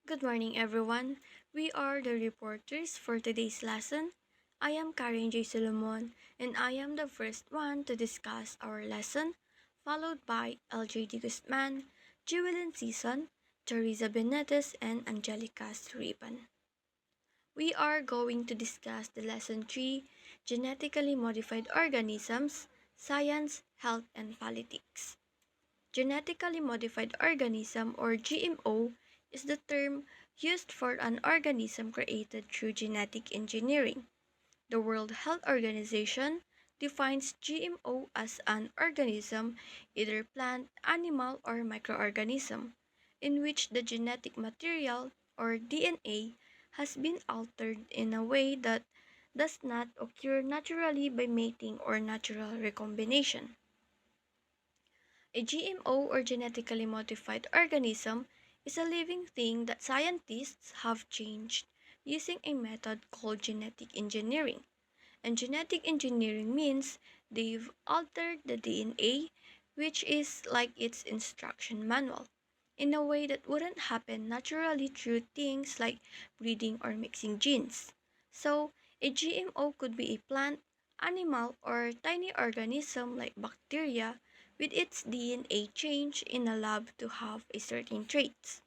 Good morning, everyone. We are the reporters for today's lesson. I am Karen J. Solomon, and I am the first one to discuss our lesson, followed by LJ Guzman, Jewelyn Season, Teresa Benetes, and Angelica Sriban. We are going to discuss the lesson 3, Genetically Modified Organisms, Science, Health, and Politics. Genetically modified organism or GMO is the term used for an organism created through genetic engineering. The World Health Organization defines GMO as an organism, either plant, animal, or microorganism, in which the genetic material or DNA has been altered in a way that does not occur naturally by mating or natural recombination. A GMO or genetically modified organism is a living thing that scientists have changed using a method called genetic engineering. And genetic engineering means they've altered the DNA, which is like its instruction manual, in a way that wouldn't happen naturally through things like breeding or mixing genes. So, a GMO could be a plant, animal, or tiny organism like bacteria with its DNA changed in a lab to have a certain traits.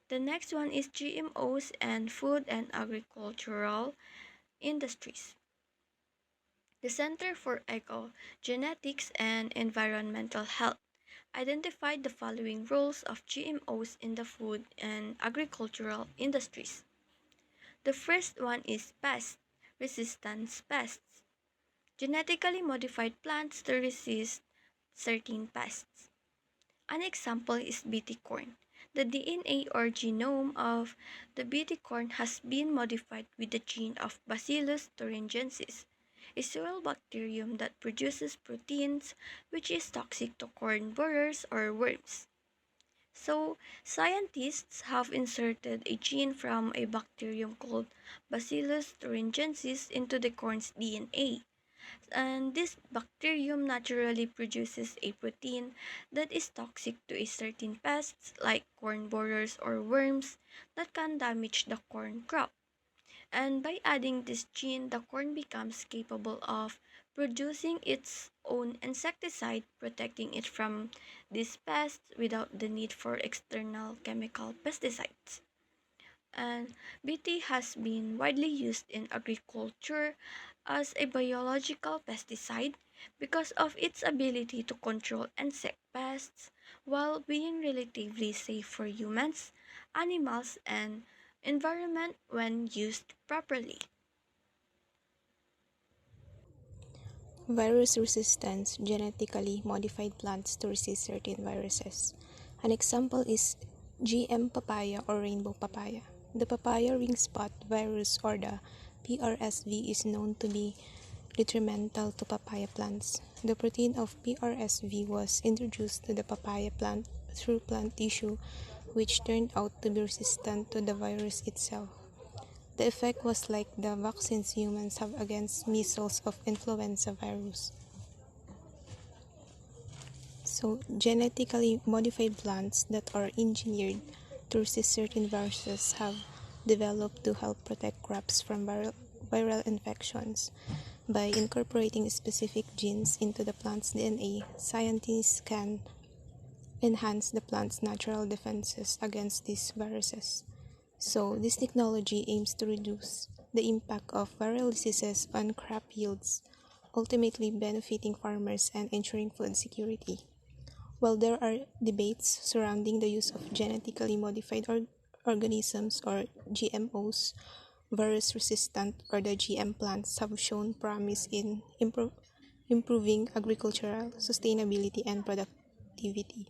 The next one is GMOs and food and agricultural industries. The Center for Ecogenetics and Environmental Health identified the following roles of GMOs in the food and agricultural industries. The first one is pest resistance pests, genetically modified plants to resist certain pests. An example is BT corn. The DNA or genome of the BT corn has been modified with the gene of Bacillus thuringiensis, a soil bacterium that produces proteins which is toxic to corn borers or worms. So, scientists have inserted a gene from a bacterium called Bacillus thuringiensis into the corn's DNA, and this bacterium naturally produces a protein that is toxic to a certain pests like corn borers or worms that can damage the corn crop. And by adding this gene, the corn becomes capable of producing its own insecticide, protecting it from these pests without the need for external chemical pesticides. And BT has been widely used in agriculture as a biological pesticide because of its ability to control insect pests while being relatively safe for humans, animals, and environment when used properly. Virus resistance genetically modified plants to resist certain viruses. An example is GM papaya or rainbow papaya. The papaya ring spot virus or the PRSV is known to be detrimental to papaya plants. The protein of PRSV was introduced to the papaya plant through plant tissue, which turned out to be resistant to the virus itself. The effect was like the vaccines humans have against measles of influenza virus. So, genetically modified plants that are engineered to resist certain viruses have developed to help protect crops from viral infections. By incorporating specific genes into the plant's DNA, scientists can enhance the plant's natural defenses against these viruses. So, this technology aims to reduce the impact of viral diseases on crop yields, ultimately benefiting farmers and ensuring food security. While there are debates surrounding the use of genetically modified organisms or GMOs, virus resistant or the GM plants have shown promise in improving agricultural sustainability and productivity.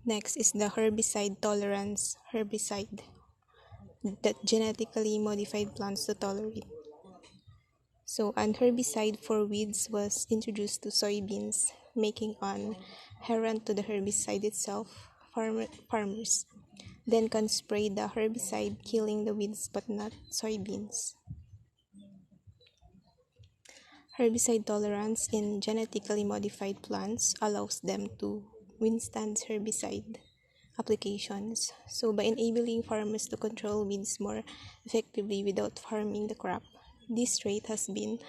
Next is the herbicide tolerance herbicide that genetically modified plants to tolerate. So, an herbicide for weeds was introduced to soybeans, making an inherent to the herbicide itself. Farmers then can spray the herbicide, killing the weeds but not soybeans. Herbicide tolerance in genetically modified plants allows them to withstand herbicide, applications. So, by enabling farmers to control weeds more effectively without harming the crop, this trait has been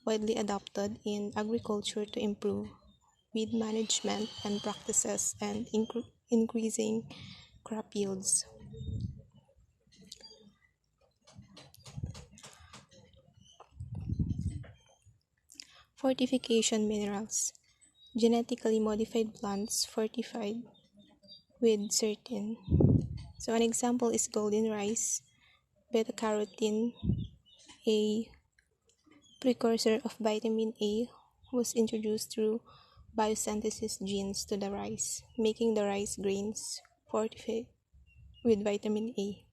widely adopted in agriculture to improve weed management and practices and increasing crop yields. Fortification minerals. Genetically modified plants fortified with certain. So an example is golden rice, beta carotene, a precursor of vitamin A, was introduced through biosynthesis genes to the rice, making the rice grains fortified with vitamin A.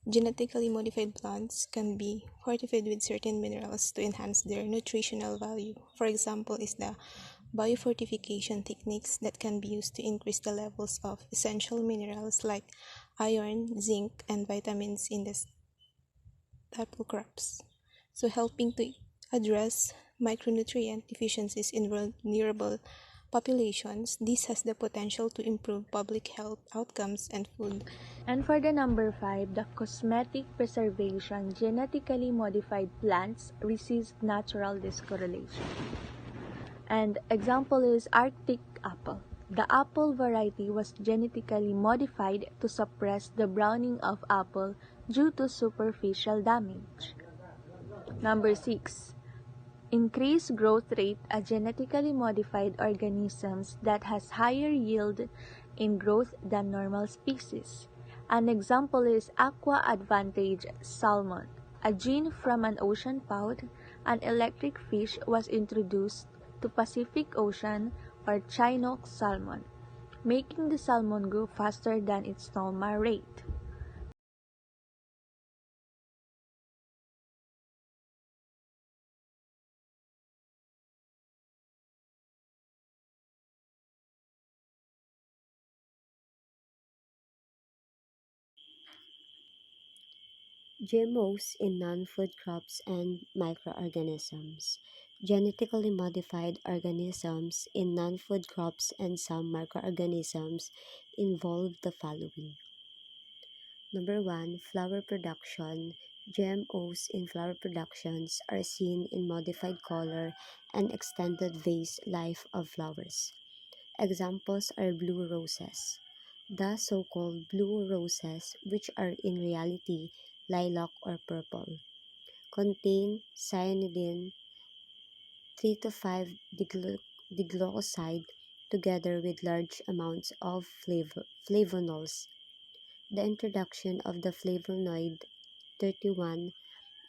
Genetically modified plants can be fortified with certain minerals to enhance their nutritional value. For example, is the biofortification techniques that can be used to increase the levels of essential minerals like iron, zinc, and vitamins in the staple crops. So helping to address micronutrient deficiencies in vulnerable populations, this has the potential to improve public health outcomes and food. And for the number 5, the cosmetic preservation genetically modified plants resist natural discoloration. And example is Arctic apple. The apple variety was genetically modified to suppress the browning of apple due to superficial damage. Number 6. Increased growth rate are genetically modified organisms that has higher yield in growth than normal species. An example is Aqua Advantage salmon. A gene from an ocean pout, an electric fish was introduced to Pacific Ocean or Chinook salmon, making the salmon grow faster than its normal rate. GMOs in non-food crops and microorganisms. Genetically modified organisms in non-food crops and some microorganisms involve the following. Number 1, flower production. GMOs in flower productions are seen in modified color and extended vase life of flowers. Examples are blue roses. The so-called blue roses, which are in reality lilac or purple, contain cyanidin 3 to 5 diglycoside together with large amounts of flavonols. The introduction of the flavonoid 31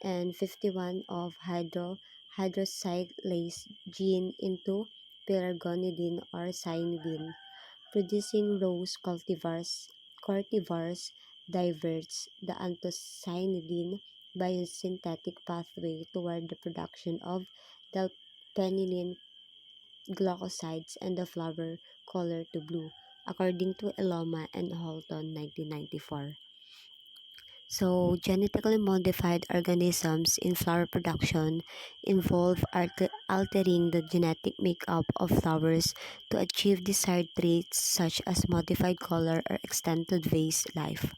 and 51 of hydroxylase gene into pelargonidin or cyanidin producing rose cultivars diverts the anthocyanidin biosynthetic pathway toward the production of delphinidin glycosides and the flower color to blue, according to Eloma and Holton 1994. So, genetically modified organisms in flower production involve altering the genetic makeup of flowers to achieve desired traits such as modified color or extended vase life.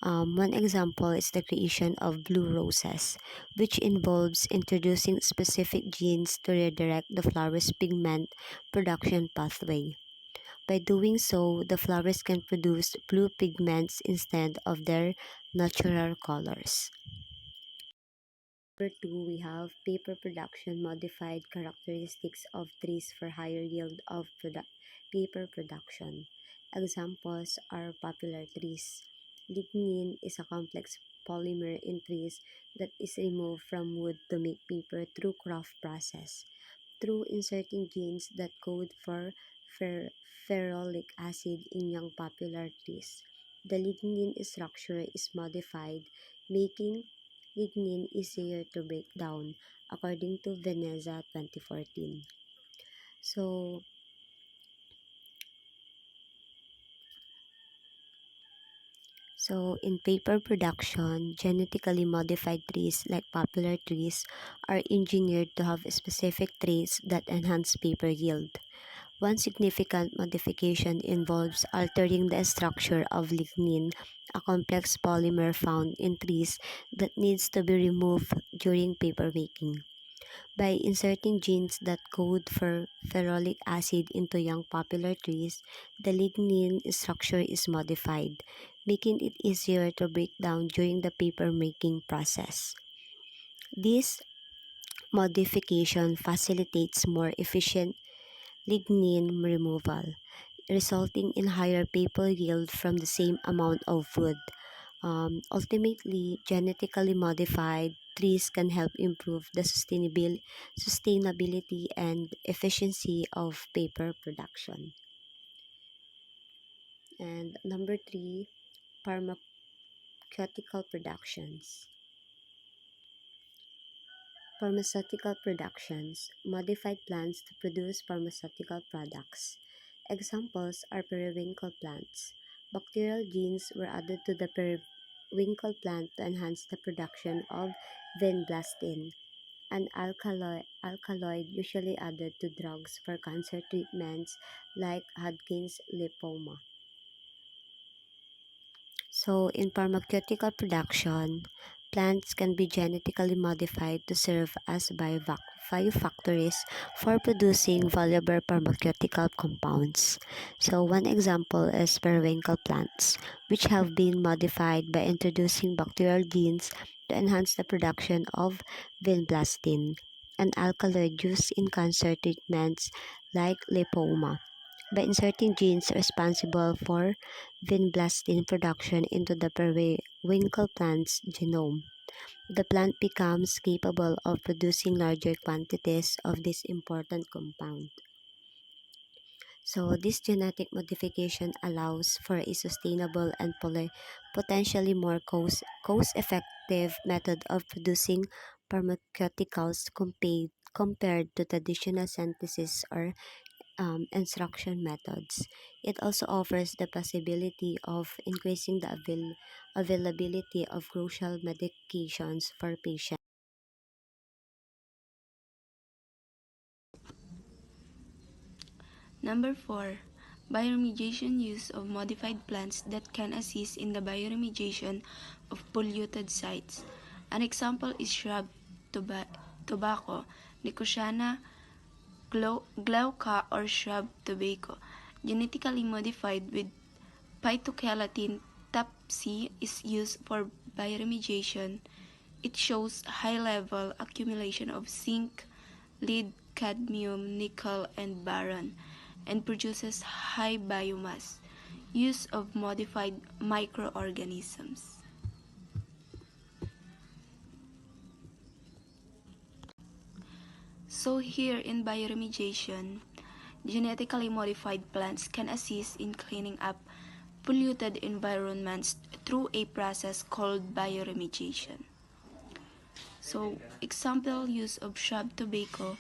One example is the creation of blue roses, which involves introducing specific genes to redirect the flower's pigment production pathway. By doing so, the flowers can produce blue pigments instead of their natural colors. Number 2, we have paper production modified characteristics of trees for higher yield of paper production. Examples are popular trees. Lignin is a complex polymer in trees that is removed from wood to make paper through craft process. Through inserting genes that code for fer- ferrolic acid in young popular trees. The lignin structure is modified, making lignin easier to break down, according to Veneza 2014. So, in paper production, genetically modified trees like popular trees are engineered to have specific traits that enhance paper yield. One significant modification involves altering the structure of lignin, a complex polymer found in trees that needs to be removed during papermaking. By inserting genes that code for ferrolic acid into young popular trees, the lignin structure is modified, making it easier to break down during the papermaking process. This modification facilitates more efficient lignin removal, resulting in higher paper yield from the same amount of wood. Ultimately, genetically modified trees can help improve the sustainability and efficiency of paper production. And number three, pharmaceutical productions. Pharmaceutical productions, modified plants to produce pharmaceutical products. Examples are periwinkle plants. Bacterial genes were added to the periwinkle plant to enhance the production of vinblastine, an alkaloid usually added to drugs for cancer treatments like Hodgkin's lymphoma. So, in pharmaceutical production, plants can be genetically modified to serve as biofactories for producing valuable pharmaceutical compounds. So, one example is periwinkle plants, which have been modified by introducing bacterial genes to enhance the production of vinblastine, an alkaloid used in cancer treatments like lymphoma. By inserting genes responsible for vinblastine production into the periwinkle plant's genome, the plant becomes capable of producing larger quantities of this important compound. So, this genetic modification allows for a sustainable and potentially more cost-effective method of producing pharmaceuticals compared to traditional synthesis or instruction methods. It also offers the possibility of increasing the availability of crucial medications for patients. Number 4. Bioremediation use of modified plants that can assist in the bioremediation of polluted sites. An example is shrub tobacco, Nicotiana glauca or shrub tobacco, genetically modified with phytokeratin type C is used for bioremediation. It shows high-level accumulation of zinc, lead, cadmium, nickel, and boron, and produces high biomass. Use of modified microorganisms. So here in bioremediation, genetically modified plants can assist in cleaning up polluted environments through a process called bioremediation. So, example use of shrub tobacco,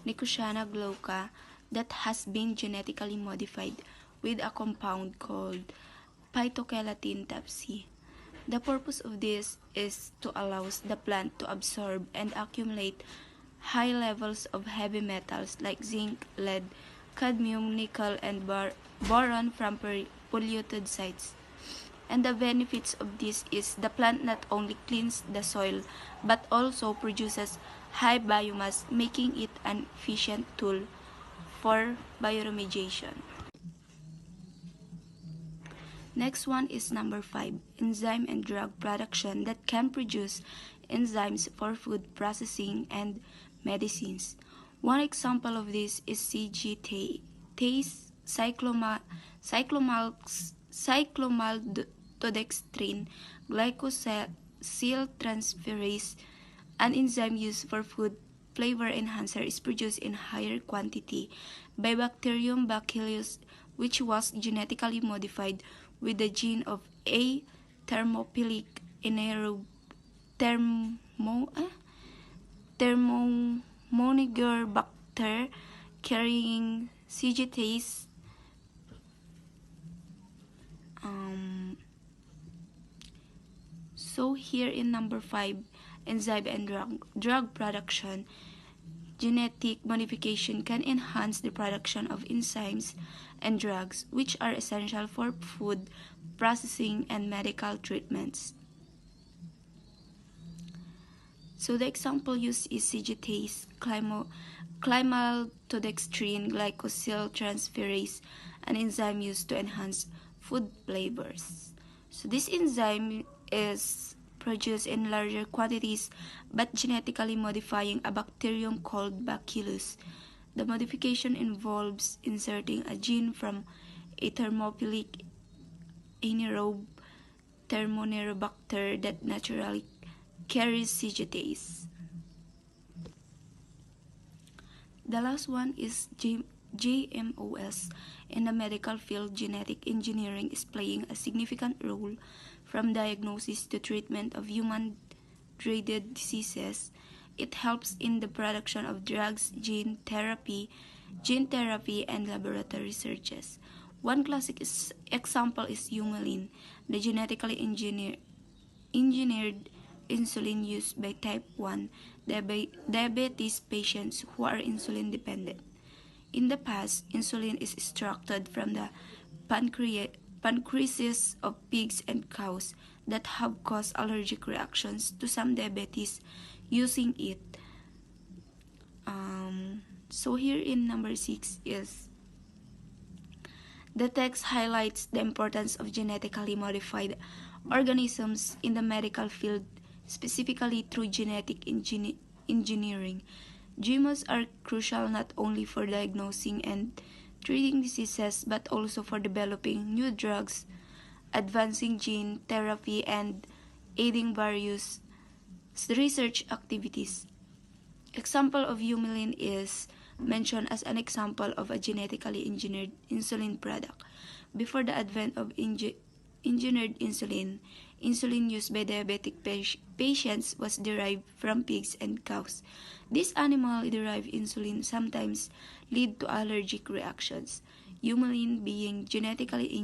Nicotiana glauca, that has been genetically modified with a compound called phytokeratin type C. The purpose of this is to allow the plant to absorb and accumulate high levels of heavy metals like zinc, lead, cadmium, nickel, and boron from polluted sites. And the benefits of this is the plant not only cleans the soil but also produces high biomass, making it an efficient tool for bioremediation. Next one is number 5, enzyme and drug production that can produce enzymes for food processing and medicines. One example of this is CGTase cyclomaltodextrin glycosyltransferase, an enzyme used for food flavor enhancer, is produced in higher quantity by Bacterium bacillus, which was genetically modified with the gene of a thermophilic anaerobe thermo, eh, Thermomonagerbacter carrying CGTase. So here in number 5, enzyme and drug production, genetic modification can enhance the production of enzymes and drugs, which are essential for food processing and medical treatments. So the example used is CGTase, climaldextrin glycosyltransferase, an enzyme used to enhance food flavors. So this enzyme is produced in larger quantities but genetically modifying a bacterium called Bacillus. The modification involves inserting a gene from a thermophilic anaerobe Thermonerobacter that naturally carries CGTase. The last one is GMOS. In the medical field, genetic engineering is playing a significant role from diagnosis to treatment of human-dreaded diseases. It helps in the production of drugs, gene therapy, and laboratory researches. One classic example is Humulin, the genetically engineered insulin used by type 1 diabetes patients who are insulin dependent. In the past, insulin is extracted from the pancreases of pigs and cows that have caused allergic reactions to some diabetes using it. So here in number 6 is the text highlights the importance of genetically modified organisms in the medical field, specifically through genetic engineering. GMOs are crucial not only for diagnosing and treating diseases but also for developing new drugs, advancing gene therapy, and aiding various research activities. Example of Humulin is mentioned as an example of a genetically engineered insulin product. Before the advent of engineered insulin, insulin used by diabetic patients was derived from pigs and cows. This animal-derived insulin sometimes lead to allergic reactions. Humulin, being genetically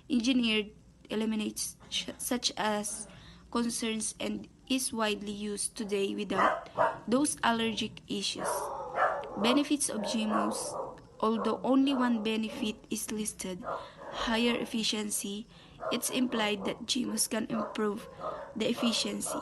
engineered eliminates such as concerns and is widely used today without those allergic issues. Benefits of GMOs. Although only one benefit is listed, higher efficiency, it's implied that GMOs can improve the efficiency.